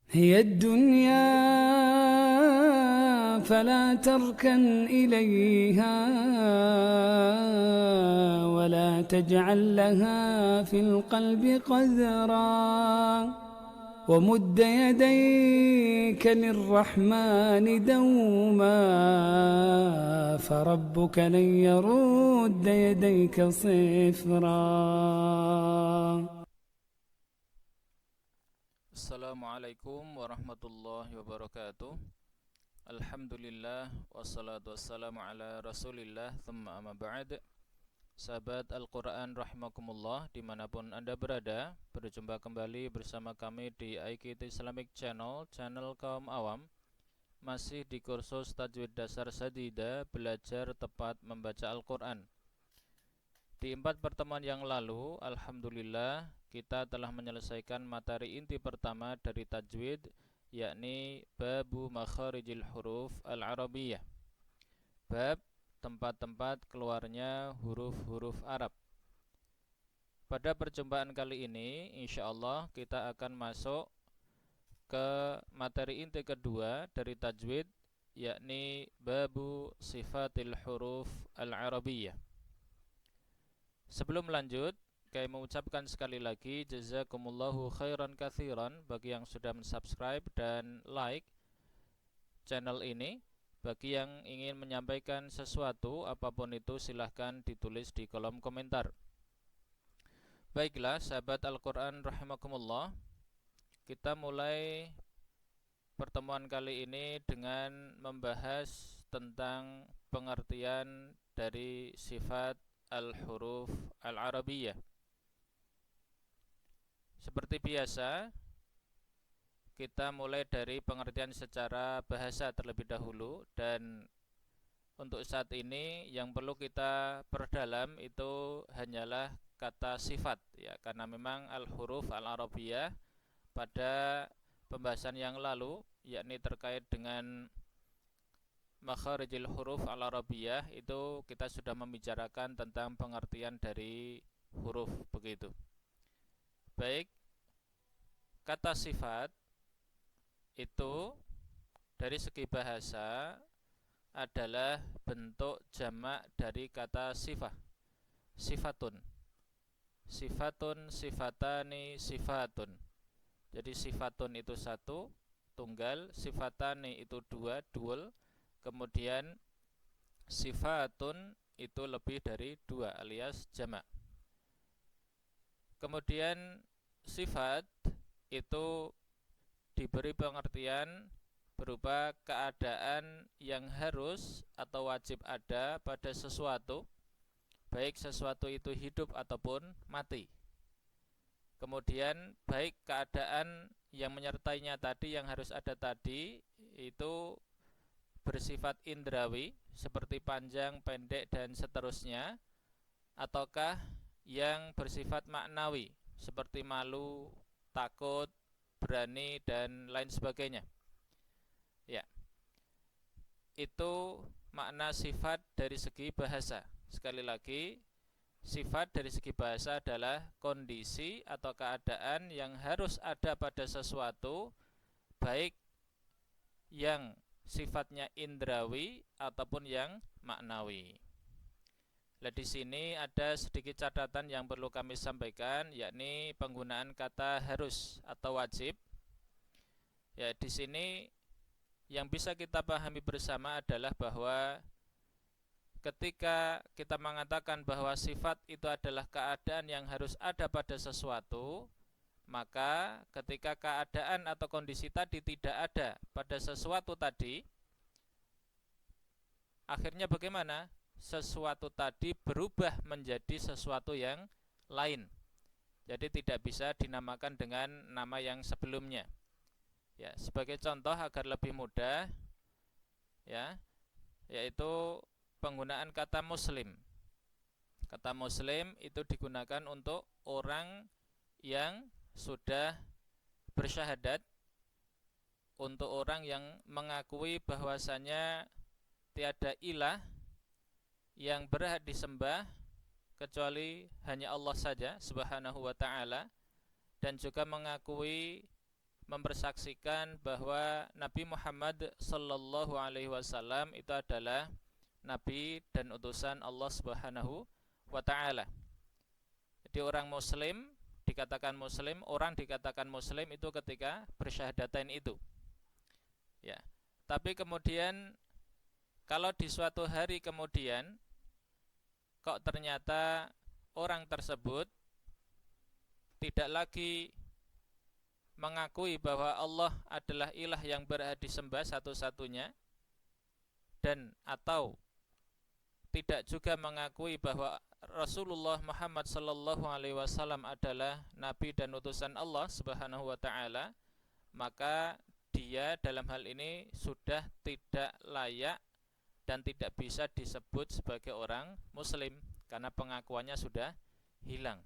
هي الدنيا فلا تركن إليها ولا تجعل لها في القلب قذرا ومد يديك للرحمن دوما فربك لن يرد يديك صفرا. Assalamualaikum warahmatullahi wabarakatuh. Alhamdulillah wassalatu wassalamu ala rasulillah thumma amma ba'd. Sahabat Al-Quran rahimakumullah, dimanapun anda berada, berjumpa kembali bersama kami di iKit Islamic Channel, channel kaum awam. Masih di kursus Tajwid Dasar Sadida, belajar tepat membaca Al-Quran. Di 4 pertemuan yang lalu, alhamdulillah, kita telah menyelesaikan materi inti pertama dari tajwid, yakni babu makharijil huruf al-arabiyyah, bab tempat-tempat keluarnya huruf-huruf Arab. Pada perjumpaan kali ini, insyaallah kita akan masuk ke materi inti kedua dari tajwid, yakni babu sifatil huruf al-arabiyyah. Sebelum lanjut, kami mengucapkan sekali lagi jazakumullahu khairan katsiran bagi yang sudah mensubscribe dan like channel ini. Bagi yang ingin menyampaikan sesuatu apapun itu, silahkan ditulis di kolom komentar. Baiklah sahabat Al-Quran rahimakumullah, kita mulai pertemuan kali ini dengan membahas tentang pengertian dari sifat al-huruf al-arabiyyah. Seperti biasa, kita mulai dari pengertian secara bahasa terlebih dahulu, dan untuk saat ini yang perlu kita perdalam itu hanyalah kata sifat, ya, karena memang al-huruf al-arabiyyah pada pembahasan yang lalu, yakni terkait dengan makharijil huruf al-arabiyyah, itu kita sudah membicarakan tentang pengertian dari huruf begitu. Baik, kata sifat itu dari segi bahasa adalah bentuk jamak dari kata sifah, sifatun. Sifatun, sifatani, sifatun. Jadi sifatun itu satu, tunggal, sifatani itu dua, dual. Kemudian sifatun itu lebih dari dua alias jamak. Kemudian sifat itu diberi pengertian berupa keadaan yang harus atau wajib ada pada sesuatu, baik sesuatu itu hidup ataupun mati. Kemudian baik keadaan yang menyertainya tadi, yang harus ada tadi, itu bersifat indrawi seperti panjang, pendek, dan seterusnya, ataukah yang bersifat maknawi seperti malu, takut, berani, dan lain sebagainya. Ya, itu makna sifat dari segi bahasa. Sekali lagi, sifat dari segi bahasa adalah kondisi atau keadaan yang harus ada pada sesuatu, baik yang sifatnya indrawi ataupun yang maknawi. Nah, di sini ada sedikit catatan yang perlu kami sampaikan, yakni penggunaan kata harus atau wajib. Ya, di sini yang bisa kita pahami bersama adalah bahwa ketika kita mengatakan bahwa sifat itu adalah keadaan yang harus ada pada sesuatu, maka ketika keadaan atau kondisi tadi tidak ada pada sesuatu tadi, akhirnya bagaimana? Sesuatu tadi berubah menjadi sesuatu yang lain. Jadi tidak bisa dinamakan dengan nama yang sebelumnya. Ya, sebagai contoh agar lebih mudah, ya, yaitu penggunaan kata muslim. Kata muslim itu digunakan untuk orang yang sudah bersyahadat, untuk orang yang mengakui bahwasanya tiada ilah yang berhak disembah kecuali hanya Allah saja subhanahu wa ta'ala, dan juga mengakui mempersaksikan bahwa Nabi Muhammad sallallahu alaihi wasallam itu adalah nabi dan utusan Allah Subhanahu wa taala. Jadi orang muslim dikatakan muslim, orang dikatakan muslim itu ketika bersyahadatain itu. Ya. Tapi kemudian kalau di suatu hari kemudian kok ternyata orang tersebut tidak lagi mengakui bahwa Allah adalah ilah yang berhak disembah satu-satunya, dan atau tidak juga mengakui bahwa Rasulullah Muhammad sallallahu alaihi wasallam adalah nabi dan utusan Allah Subhanahu wa taala, maka dia dalam hal ini sudah tidak layak dan tidak bisa disebut sebagai orang muslim karena pengakuannya sudah hilang.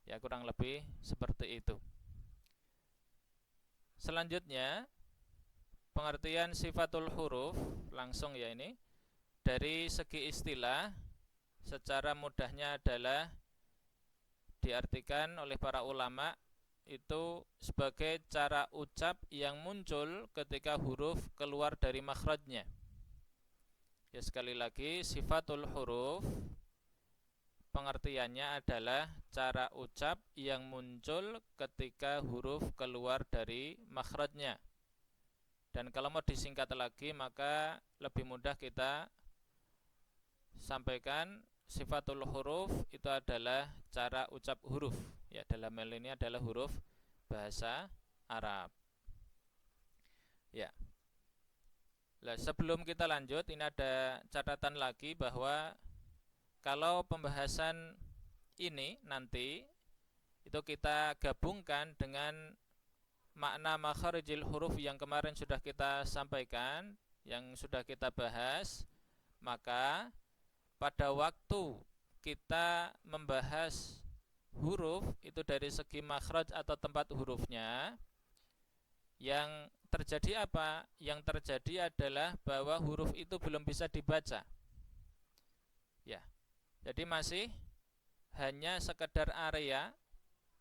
Ya, kurang lebih seperti itu. Selanjutnya pengertian sifatul huruf, langsung ya ini. Dari segi istilah secara mudahnya adalah diartikan oleh para ulama itu sebagai cara ucap yang muncul ketika huruf keluar dari makhrajnya. Ya, sekali lagi, sifatul huruf pengertiannya adalah cara ucap yang muncul ketika huruf keluar dari makhrajnya. Dan kalau mau disingkat lagi, maka lebih mudah kita sampaikan sifatul huruf itu adalah cara ucap huruf. Ya, dalam hal ini adalah huruf bahasa Arab. Ya. Nah, sebelum kita lanjut, ini ada catatan lagi bahwa kalau pembahasan ini nanti itu kita gabungkan dengan makna makharijil huruf yang kemarin sudah kita sampaikan, yang sudah kita bahas, maka pada waktu kita membahas huruf itu dari segi makhraj atau tempat hurufnya, yang terjadi apa? Yang terjadi adalah bahwa huruf itu belum bisa dibaca. Ya. Jadi masih hanya sekedar area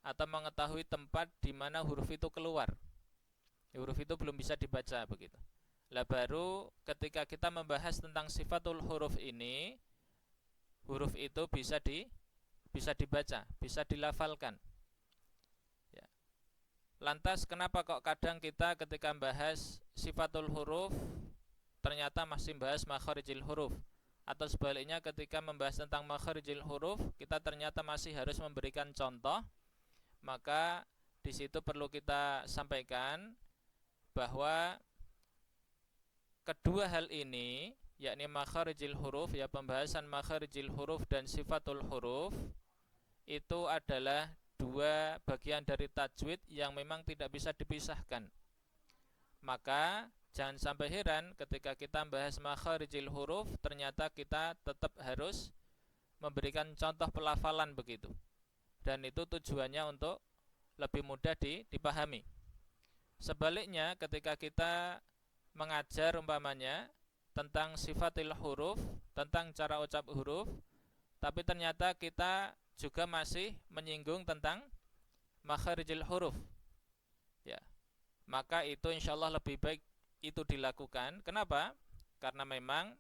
atau mengetahui tempat di mana huruf itu keluar. Huruf itu belum bisa dibaca begitu. Lah baru ketika kita membahas tentang sifatul huruf ini, huruf itu bisa dibaca, bisa dilafalkan. Ya. Lantas kenapa kok kadang kita ketika membahas sifatul huruf ternyata masih membahas makharijil huruf? Atau sebaliknya ketika membahas tentang makharijil huruf kita ternyata masih harus memberikan contoh, maka di situ perlu kita sampaikan bahwa kedua hal ini, yakni makharijil huruf, ya pembahasan makharijil huruf dan sifatul huruf, itu adalah dua bagian dari tajwid yang memang tidak bisa dipisahkan. Maka jangan sampai heran ketika kita membahas makharijil huruf ternyata kita tetap harus memberikan contoh pelafalan begitu. Dan itu tujuannya untuk lebih mudah dipahami. Sebaliknya ketika kita mengajar umpamanya tentang sifatil huruf, tentang cara ucap huruf, tapi ternyata kita juga masih menyinggung tentang makharijil huruf, ya, maka itu insyaallah lebih baik itu dilakukan. Kenapa? Karena memang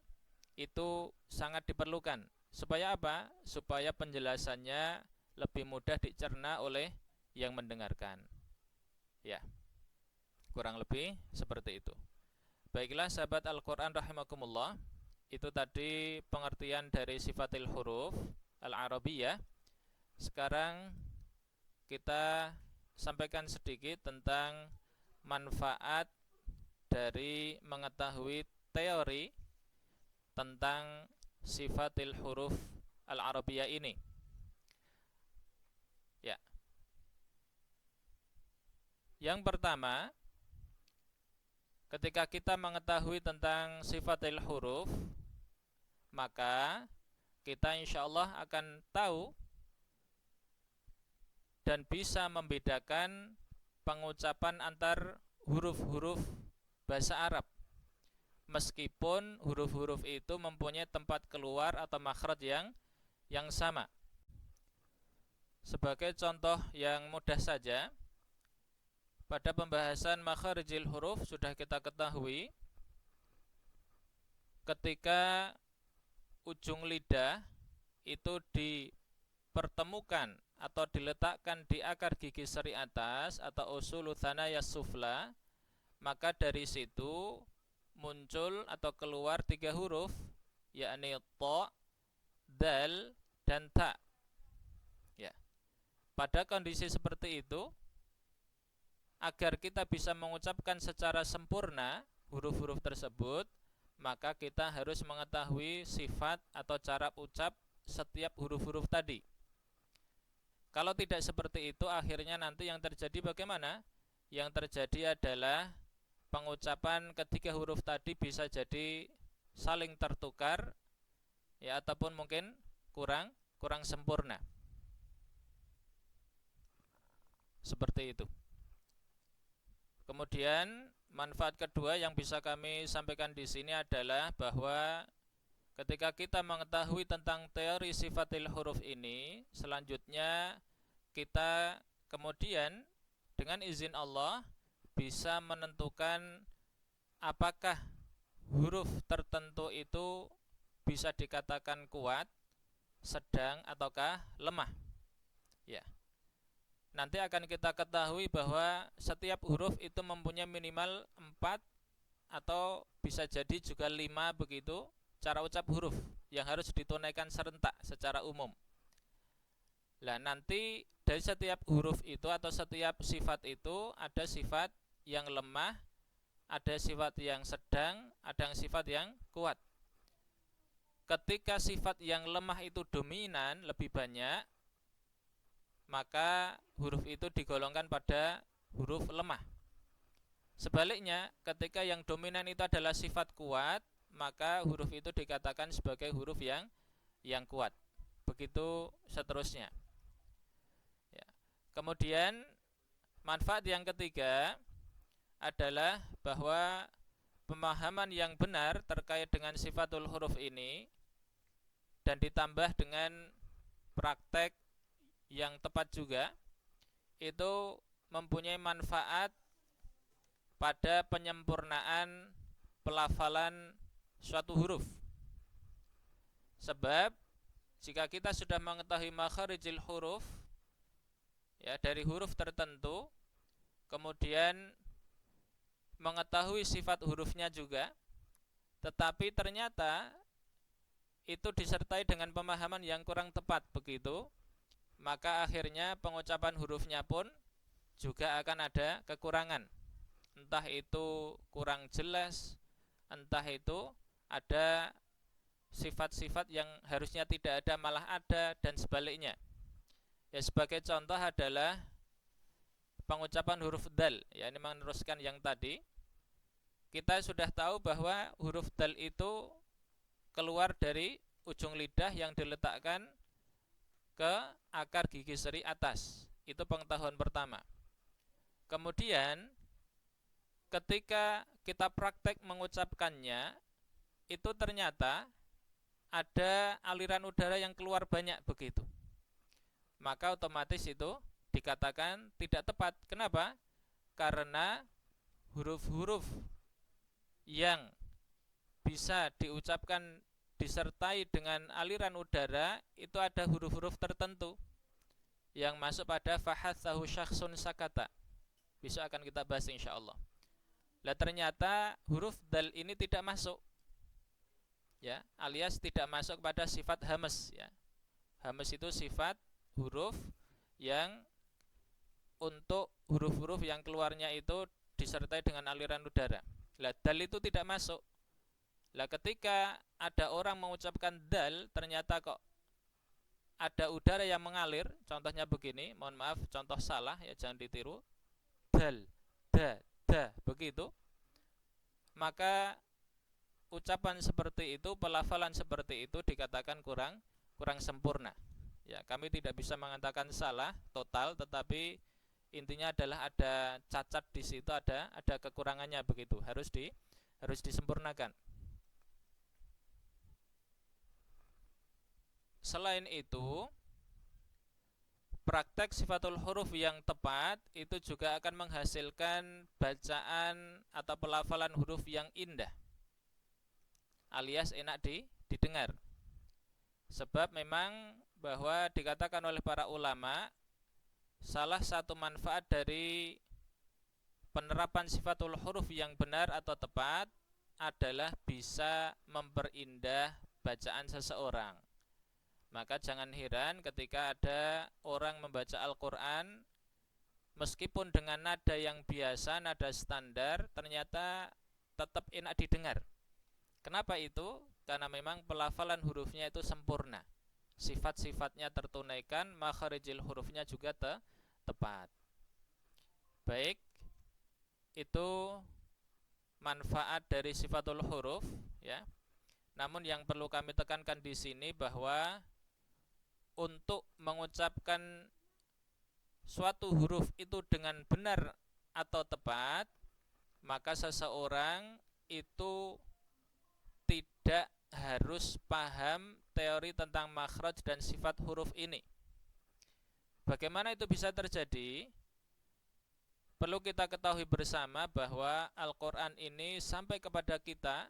itu sangat diperlukan. Supaya apa? Supaya penjelasannya lebih mudah dicerna oleh yang mendengarkan. Ya, kurang lebih seperti itu. Baiklah sahabat Al-Quran rahimakumullah, itu tadi pengertian dari sifatil huruf al-arabiyah. Sekarang kita sampaikan sedikit tentang manfaat dari mengetahui teori tentang sifatil huruf al-arabiyah ini. Ya. Yang pertama, ketika kita mengetahui tentang sifatil huruf, maka kita insyaallah akan tahu dan bisa membedakan pengucapan antar huruf-huruf bahasa Arab. Meskipun huruf-huruf itu mempunyai tempat keluar atau makhraj yang sama. Sebagai contoh yang mudah saja, pada pembahasan makharijil huruf sudah kita ketahui ketika ujung lidah itu dipertemukan atau diletakkan di akar gigi seri atas atau usulu thanaya sufla, maka dari situ muncul atau keluar 3 huruf, yakni ta, dal, dan ta. Ya. Pada kondisi seperti itu, agar kita bisa mengucapkan secara sempurna huruf-huruf tersebut, maka kita harus mengetahui sifat atau cara ucap setiap huruf-huruf tadi. Kalau tidak seperti itu, akhirnya nanti yang terjadi bagaimana? Yang terjadi adalah pengucapan ketiga huruf tadi bisa jadi saling tertukar, ya, ataupun mungkin kurang sempurna. Seperti itu. Kemudian manfaat kedua yang bisa kami sampaikan di sini adalah bahwa ketika kita mengetahui tentang teori sifatil huruf ini, selanjutnya kita kemudian dengan izin Allah bisa menentukan apakah huruf tertentu itu bisa dikatakan kuat, sedang, ataukah lemah. Ya. Nanti akan kita ketahui bahwa setiap huruf itu mempunyai minimal 4 atau bisa jadi juga 5 begitu cara ucap huruf yang harus ditunaikan serentak secara umum. Nah, nanti dari setiap huruf itu atau setiap sifat itu ada sifat yang lemah, ada sifat yang sedang, ada sifat yang kuat. Ketika sifat yang lemah itu dominan lebih banyak, maka huruf itu digolongkan pada huruf lemah. Sebaliknya, ketika yang dominan itu adalah sifat kuat, maka huruf itu dikatakan sebagai huruf yang kuat. Begitu seterusnya. Ya. Kemudian manfaat yang ketiga adalah bahwa pemahaman yang benar terkait dengan sifatul huruf ini dan ditambah dengan praktek yang tepat juga, itu mempunyai manfaat pada penyempurnaan pelafalan suatu huruf. Sebab jika kita sudah mengetahui makharijil huruf, ya, dari huruf tertentu, kemudian mengetahui sifat hurufnya juga, tetapi ternyata itu disertai dengan pemahaman yang kurang tepat begitu, maka akhirnya pengucapan hurufnya pun juga akan ada kekurangan. Entah itu kurang jelas, entah itu ada sifat-sifat yang harusnya tidak ada malah ada, dan sebaliknya. Ya, sebagai contoh adalah pengucapan huruf dal, ya, ini meneruskan yang tadi. Kita sudah tahu bahwa huruf dal itu keluar dari ujung lidah yang diletakkan ke akar gigi seri atas. Itu pengetahuan pertama. Kemudian ketika kita praktek mengucapkannya, itu ternyata ada aliran udara yang keluar banyak begitu. Maka otomatis itu dikatakan tidak tepat. Kenapa? Karena huruf-huruf yang bisa diucapkan disertai dengan aliran udara itu ada huruf-huruf tertentu yang masuk pada fahatsahu syakhsun sakata. Besok akan kita bahas insyaallah. Lah ternyata huruf dal ini tidak masuk, ya, alias tidak masuk pada sifat hamas, ya. Hamas itu sifat huruf yang untuk huruf-huruf yang keluarnya itu disertai dengan aliran udara. Lah dal itu tidak masuk. Lah ketika ada orang mengucapkan dal, ternyata kok ada udara yang mengalir, contohnya begini, mohon maaf contoh salah ya, jangan ditiru. Dal, da, begitu. Maka ucapan seperti itu, pelafalan seperti itu dikatakan kurang sempurna. Ya, kami tidak bisa mengatakan salah total, tetapi intinya adalah ada cacat di situ, ada kekurangannya begitu. Harus disempurnakan. Selain itu, praktek sifatul huruf yang tepat itu juga akan menghasilkan bacaan atau pelafalan huruf yang indah, alias enak didengar. Sebab memang bahwa dikatakan oleh para ulama, salah satu manfaat dari penerapan sifatul huruf yang benar atau tepat adalah bisa memperindah bacaan seseorang. Maka jangan heran ketika ada orang membaca Al-Quran meskipun dengan nada yang biasa, nada standar, ternyata tetap enak didengar. Kenapa itu? Karena memang pelafalan hurufnya itu sempurna, sifat-sifatnya tertunaikan, makharijil hurufnya juga tepat. Baik, itu manfaat dari sifatul huruf, ya. Namun yang perlu kami tekankan di sini bahwa untuk mengucapkan suatu huruf itu dengan benar atau tepat, maka seseorang itu tidak harus paham teori tentang makhraj dan sifat huruf ini. Bagaimana itu bisa terjadi? Perlu kita ketahui bersama bahwa Al-Quran ini sampai kepada kita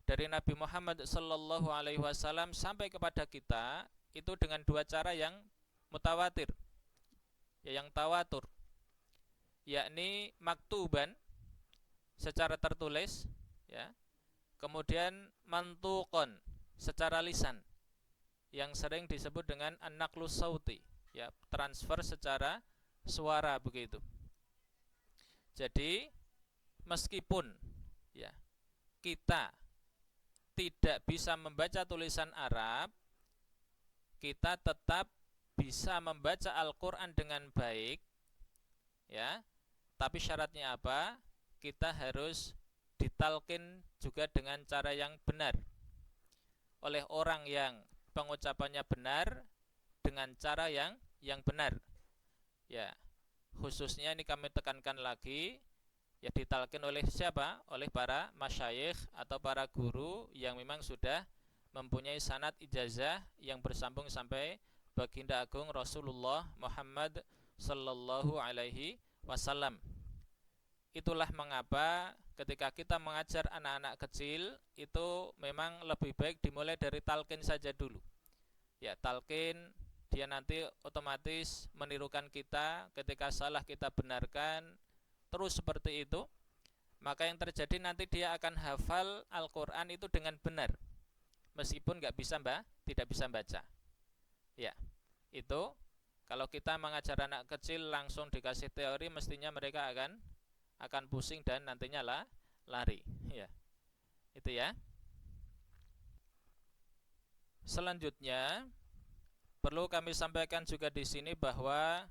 dari Nabi Muhammad SAW sampai kepada kita itu dengan dua cara yang mutawatir, yang tawatur, yakni maktuban secara tertulis, ya, kemudian mantuqon secara lisan, yang sering disebut dengan an-naqlus sauti, ya, transfer secara suara begitu. Jadi meskipun, ya, kita tidak bisa membaca tulisan Arab, kita tetap bisa membaca Al-Quran dengan baik, ya. Tapi syaratnya apa? Kita harus ditalkin juga dengan cara yang benar oleh orang yang pengucapannya benar, dengan cara yang benar, ya. Khususnya ini kami tekankan lagi, ya, ditalkin oleh siapa? Oleh para masyayikh atau para guru yang memang sudah mempunyai sanad ijazah yang bersambung sampai baginda agung Rasulullah Muhammad sallallahu alaihi wasallam. Itulah mengapa ketika kita mengajar anak-anak kecil itu memang lebih baik dimulai dari talqin saja dulu. Ya, talqin, dia nanti otomatis menirukan kita, ketika salah kita benarkan, terus seperti itu, maka yang terjadi nanti dia akan hafal Al-Quran itu dengan benar, meskipun tidak bisa baca. Ya, itu kalau kita mengajar anak kecil langsung dikasih teori, mestinya mereka akan pusing dan nantinya lari. Ya, itu ya. Selanjutnya perlu kami sampaikan juga di sini bahwa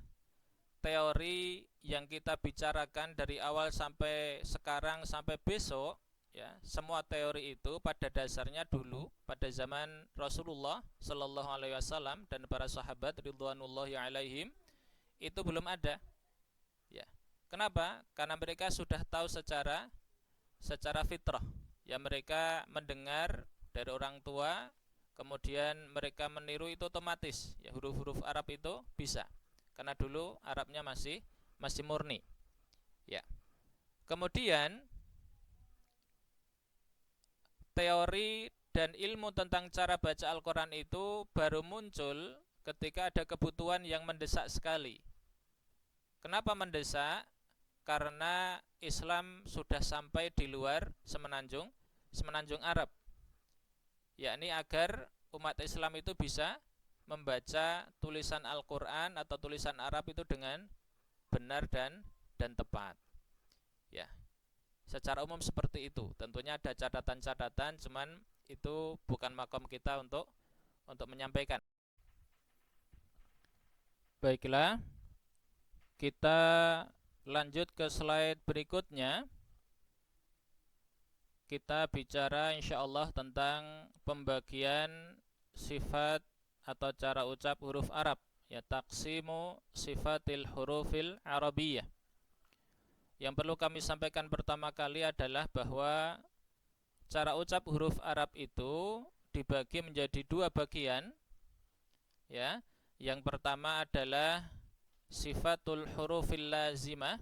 teori yang kita bicarakan dari awal sampai sekarang sampai besok, ya, semua teori itu pada dasarnya dulu pada zaman Rasulullah Sallallahu Alaihi Wasallam dan para sahabat ridwanullahi alaihim itu belum ada, ya. Kenapa? Karena mereka sudah tahu secara fitrah, ya, mereka mendengar dari orang tua, kemudian mereka meniru itu otomatis, ya, huruf-huruf Arab itu bisa. Karena dulu Arabnya masih murni, ya. Kemudian teori dan ilmu tentang cara baca Al-Quran itu baru muncul ketika ada kebutuhan yang mendesak sekali. Kenapa mendesak? Karena Islam sudah sampai di luar semenanjung Arab, yakni agar umat Islam itu bisa membaca tulisan Al-Quran atau tulisan Arab itu dengan benar dan tepat, ya. Secara umum seperti itu. Tentunya ada catatan-catatan, cuman itu bukan makom kita untuk menyampaikan. Baiklah, kita lanjut ke slide berikutnya. Kita bicara insyaallah tentang pembagian sifat atau cara ucap huruf Arab, ya, taqsimu sifatil hurufil arabiyyah. Yang perlu kami sampaikan pertama kali adalah bahwa cara ucap huruf Arab itu dibagi menjadi dua bagian, ya. Yang pertama adalah sifatul hurufil lazimah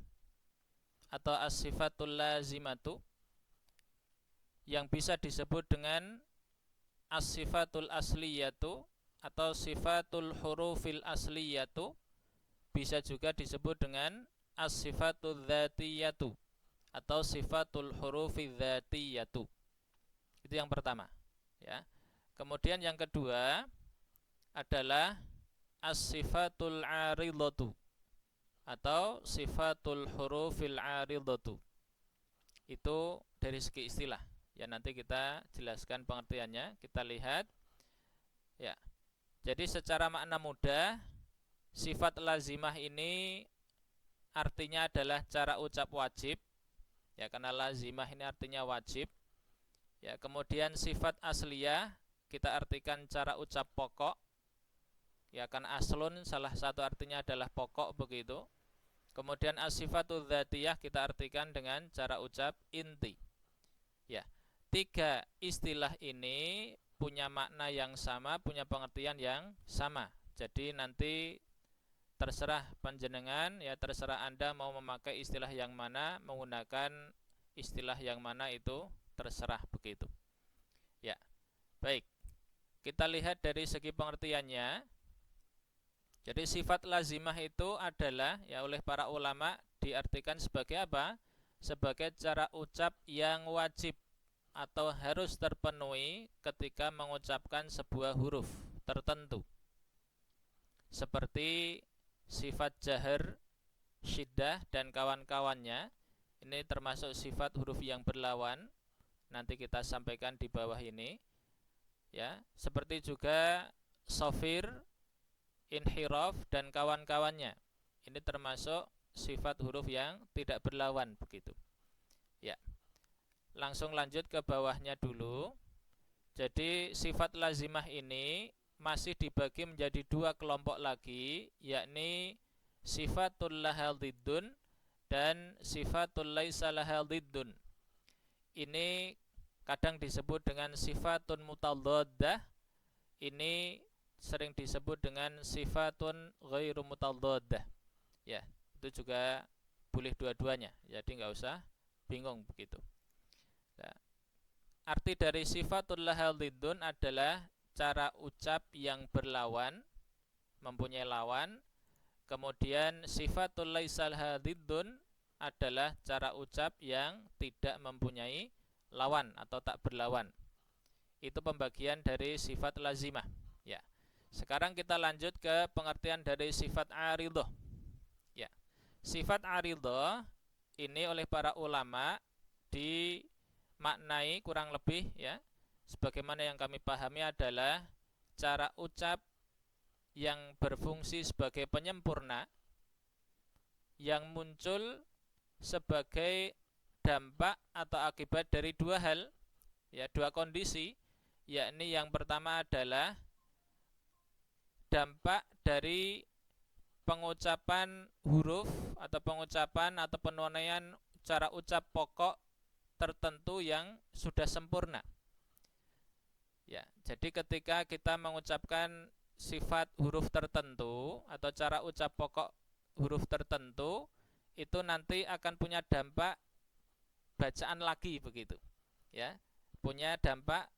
atau as-sifatul lazimatu, yang bisa disebut dengan as-sifatul asliyatu atau sifatul hurufil asliyatu, bisa juga disebut dengan as-sifatul dzatiyatu atau sifatul hurufil dzatiyatu. Itu yang pertama, ya. Kemudian yang kedua adalah as-sifatul aridatu atau sifatul hurufil aridatu. Itu dari segi istilah. Ya, nanti kita jelaskan pengertiannya, kita lihat. Ya. Jadi secara makna mudah, sifat lazimah ini artinya adalah cara ucap wajib. Ya, karena lazimah ini artinya wajib. Ya, kemudian sifat asliyah kita artikan cara ucap pokok. Ya, kan aslun salah satu artinya adalah pokok begitu. Kemudian as-sifatul dzatiyah kita artikan dengan cara ucap inti. Ya, tiga istilah ini punya makna yang sama, punya pengertian yang sama. Jadi nanti terserah panjenengan, ya terserah Anda mau memakai istilah yang mana, menggunakan istilah yang mana, itu terserah begitu. Ya, baik. Kita lihat dari segi pengertiannya. Jadi sifat lazimah itu adalah, ya oleh para ulama diartikan sebagai apa? Sebagai cara ucap yang wajib atau harus terpenuhi ketika mengucapkan sebuah huruf tertentu. Seperti sifat jahar, syiddah dan kawan-kawannya. Ini termasuk sifat huruf yang berlawan. Nanti kita sampaikan di bawah ini. Ya, seperti juga sofir, inhiraf dan kawan-kawannya. Ini termasuk sifat huruf yang tidak berlawan begitu. Ya. Langsung lanjut ke bawahnya dulu. Jadi sifat lazimah ini masih dibagi menjadi dua kelompok lagi, yakni sifatul lahal diddun dan sifatul laisa lahal diddun. Ini kadang disebut dengan sifatun mutadaddah. Ini sering disebut dengan sifatun ghairu mutadaddah. Ya, itu juga boleh dua-duanya. Jadi nggak usah bingung begitu. Nah, arti dari sifatul lahal diddun adalah cara ucap yang berlawan, mempunyai lawan. Kemudian sifatul laisa lahal diddun adalah cara ucap yang tidak mempunyai lawan atau tak berlawan. Itu pembagian dari sifat lazimah. Ya. Sekarang kita lanjut ke pengertian dari sifat aridhah. Ya. Sifat aridhah ini oleh para ulama dimaknai kurang lebih, ya, sebagaimana yang kami pahami adalah cara ucap yang berfungsi sebagai penyempurna, yang muncul sebagai dampak atau akibat dari dua hal, ya, dua kondisi, yakni yang pertama adalah dampak dari pengucapan huruf atau pengucapan atau penunaian cara ucap pokok tertentu yang sudah sempurna. Ya, jadi ketika kita mengucapkan sifat huruf tertentu atau cara ucap pokok huruf tertentu, itu nanti akan punya dampak bacaan lagi begitu. Ya, punya dampak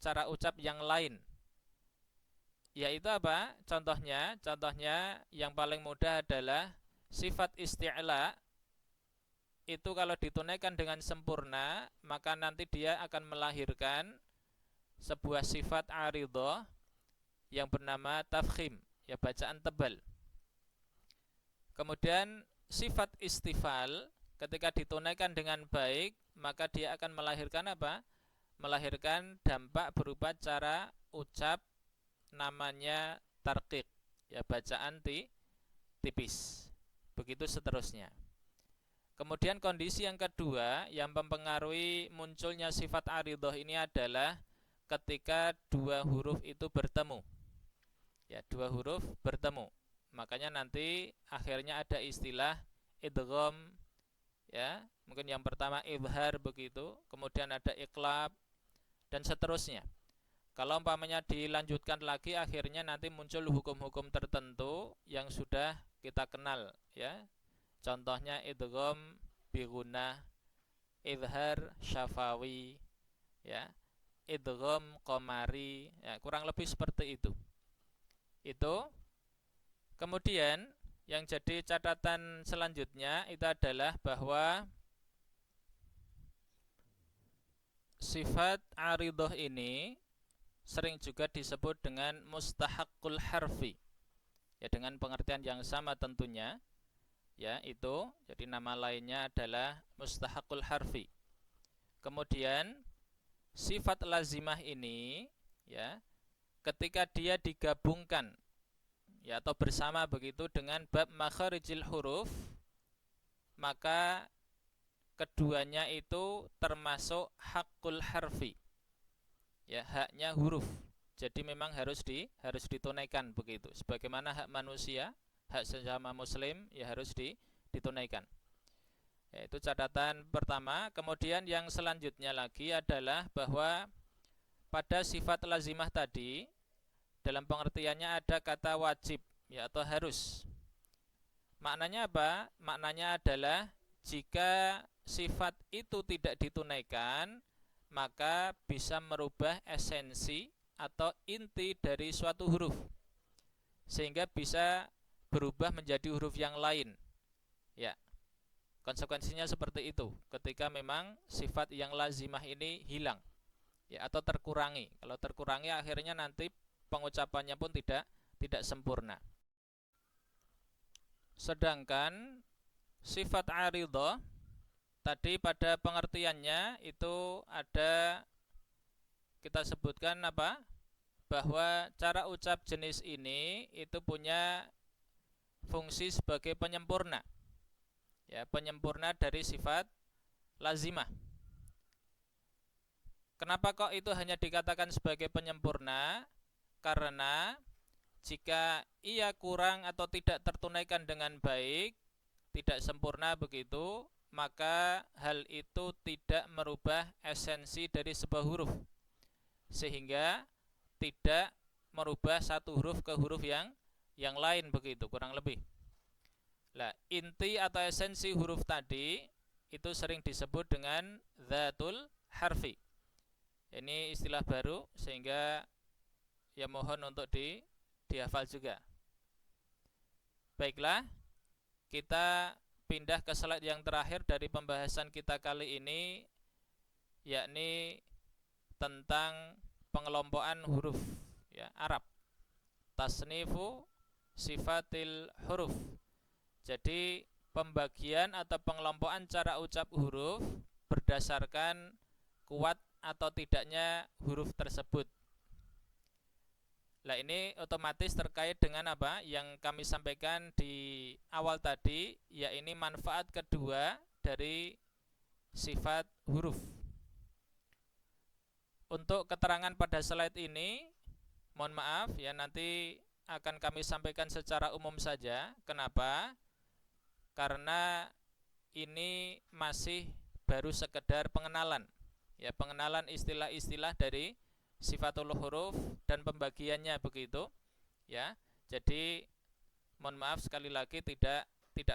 cara ucap yang lain. Yaitu apa? Contohnya yang paling mudah adalah sifat isti'la. Itu kalau ditunaikan dengan sempurna, maka nanti dia akan melahirkan sebuah sifat aridhah yang bernama tafkhim, ya bacaan tebal. Kemudian sifat istifal ketika ditunaikan dengan baik, maka dia akan melahirkan apa? Melahirkan dampak berupa cara ucap namanya tarqiq, ya bacaan tipis. Begitu seterusnya. Kemudian kondisi yang kedua yang mempengaruhi munculnya sifat aridhah ini adalah ketika dua huruf itu bertemu. Ya, dua huruf bertemu. Makanya nanti akhirnya ada istilah idgham, ya. Mungkin yang pertama izhar begitu, kemudian ada iqlab dan seterusnya. Kalau umpamanya dilanjutkan lagi, akhirnya nanti muncul hukum-hukum tertentu yang sudah kita kenal, ya. Contohnya idgham bi gunnah, izhar syafawi, ya, idgham qamari, ya, kurang lebih seperti itu. Kemudian yang jadi catatan selanjutnya itu adalah bahwa sifat aridhah ini sering juga disebut dengan mustahaqqul harfi, ya, dengan pengertian yang sama tentunya, ya, itu jadi nama lainnya adalah mustahaqqul harfi. Kemudian sifat lazimah ini, ya, ketika dia digabungkan, ya, atau bersama begitu dengan bab makharijil huruf, maka keduanya itu termasuk hakul harfi, ya, haknya huruf. Jadi memang harus ditunaikan begitu. Sebagaimana hak manusia, hak sesama muslim, ya harus ditunaikan. Ya, itu catatan pertama. Kemudian yang selanjutnya lagi adalah bahwa pada sifat lazimah tadi, dalam pengertiannya ada kata wajib, ya, atau harus. Maknanya apa? Maknanya adalah jika sifat itu tidak ditunaikan, maka bisa merubah esensi atau inti dari suatu huruf, sehingga bisa berubah menjadi huruf yang lain, ya. Konsekuensinya seperti itu ketika memang sifat yang lazimah ini hilang, ya, atau terkurangi. Kalau terkurangi, akhirnya nanti pengucapannya pun tidak sempurna. Sedangkan sifat aridhah tadi pada pengertiannya itu ada, kita sebutkan apa? Bahwa cara ucap jenis ini itu punya fungsi sebagai penyempurna, ya, penyempurna dari sifat lazimah. Kenapa kok itu hanya dikatakan sebagai penyempurna? Karena jika ia kurang atau tidak tertunaikan dengan baik, tidak sempurna begitu, maka hal itu tidak merubah esensi dari sebuah huruf, sehingga tidak merubah satu huruf ke huruf yang lain begitu, kurang lebih. Lah, inti atau esensi huruf tadi itu sering disebut dengan dzatul harfi. Ini istilah baru, sehingga ya mohon untuk dihafal juga. Baiklah, kita pindah ke slide yang terakhir dari pembahasan kita kali ini, yakni tentang pengelompokan huruf, ya, Arab. Tasnifu sifatil huruf. Jadi pembagian atau pengelompokan cara ucap huruf berdasarkan kuat atau tidaknya huruf tersebut. Nah, ini otomatis terkait dengan apa yang kami sampaikan di awal tadi, yakni manfaat kedua dari sifat huruf. Untuk keterangan pada slide ini, mohon maaf ya, nanti akan kami sampaikan secara umum saja. Kenapa? Karena ini masih baru sekedar pengenalan, ya, pengenalan istilah-istilah dari sifatul huruf dan pembagiannya begitu, ya. Jadi mohon maaf sekali lagi tidak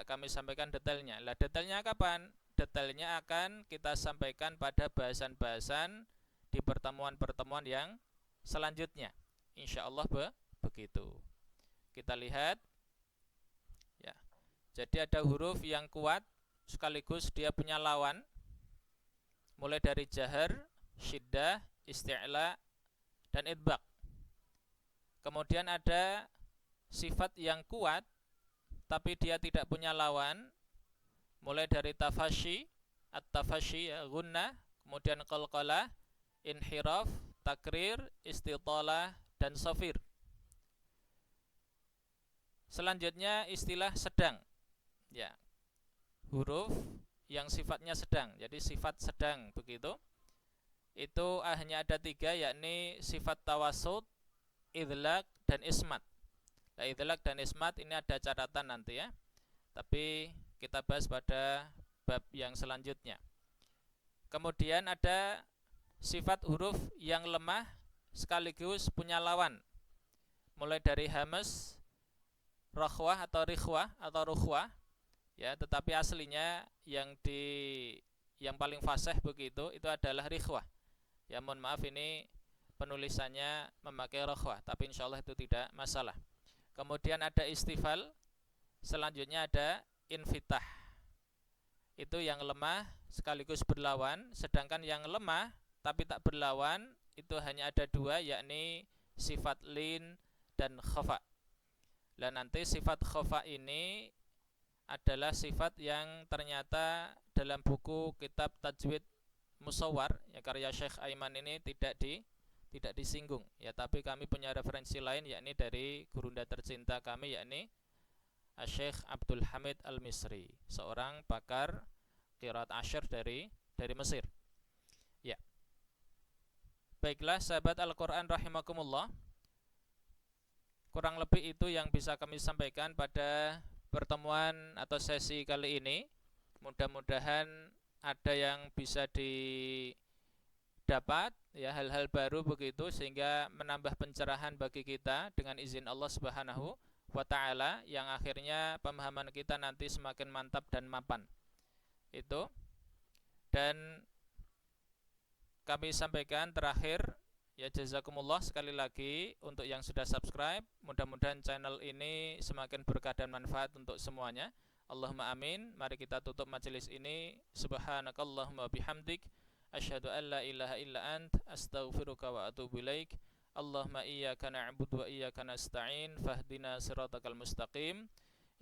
kami sampaikan detailnya. Lah, detailnya kapan? Detailnya akan kita sampaikan pada bahasan-bahasan di pertemuan-pertemuan yang selanjutnya. Insyaallah begitu. Kita lihat, ya. Jadi ada huruf yang kuat sekaligus dia punya lawan, mulai dari jahar, syiddah, isti'la, dan idbaq. Kemudian ada sifat yang kuat tapi dia tidak punya lawan, mulai dari tafashi, at-tafashi, ya, gunnah, kemudian qalqalah, inhiraf, takrir, istitalah, dan safir. Selanjutnya istilah sedang, ya, huruf yang sifatnya sedang, jadi sifat sedang begitu. Itu hanya ada 3, yakni sifat tawasud, idlaq, dan ismat. Nah, idlaq dan ismat ini ada catatan nanti ya, tapi kita bahas pada bab yang selanjutnya. Kemudian ada sifat huruf yang lemah sekaligus punya lawan. Mulai dari hamas, rokhwah atau rikhwah atau rukhwah, ya, tetapi aslinya yang paling fasih begitu itu adalah rikhwah. Ya, mohon maaf ini penulisannya memakai rokhwah, tapi insyaallah itu tidak masalah. Kemudian ada istifal, selanjutnya ada infitah. Itu yang lemah sekaligus berlawan, sedangkan yang lemah tapi tak berlawan itu hanya ada dua, yakni sifat lin dan khafa. Dan nanti sifat khafa ini adalah sifat yang ternyata dalam buku kitab Tajwid Musawwar, ya, karya Syekh Aiman ini tidak disinggung, ya, tapi kami punya referensi lain, yakni dari gurunda tercinta kami, yakni Syekh Abdul Hamid Al-Misri, seorang pakar qiraat asyr dari Mesir. Ya. Baiklah sahabat Al-Qur'an rahimakumullah. Kurang lebih itu yang bisa kami sampaikan pada pertemuan atau sesi kali ini. Mudah-mudahan ada yang bisa didapat, ya, hal-hal baru begitu, sehingga menambah pencerahan bagi kita dengan izin Allah Subhanahu wa ta'ala, yang akhirnya pemahaman kita nanti semakin mantap dan mapan. Itu. Dan kami sampaikan terakhir, ya, jazakumullah sekali lagi untuk yang sudah subscribe. Mudah-mudahan channel ini semakin berkah dan manfaat untuk semuanya. Allahumma amin. Mari kita tutup majelis ini. Subhanakallahumma bihamdik, asyhadu an la ilaha illa ant, astaghfiruka wa atubu ilaik. Allahumma iyyaka na'budu wa iyyaka nasta'in, fahdina siratal mustaqim.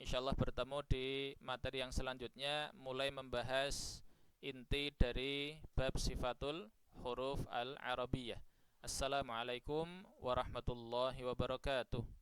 Insyaallah bertemu di materi yang selanjutnya, mulai membahas inti dari bab sifatul huruf al-arabiyah. Assalamualaikum warahmatullahi wabarakatuh.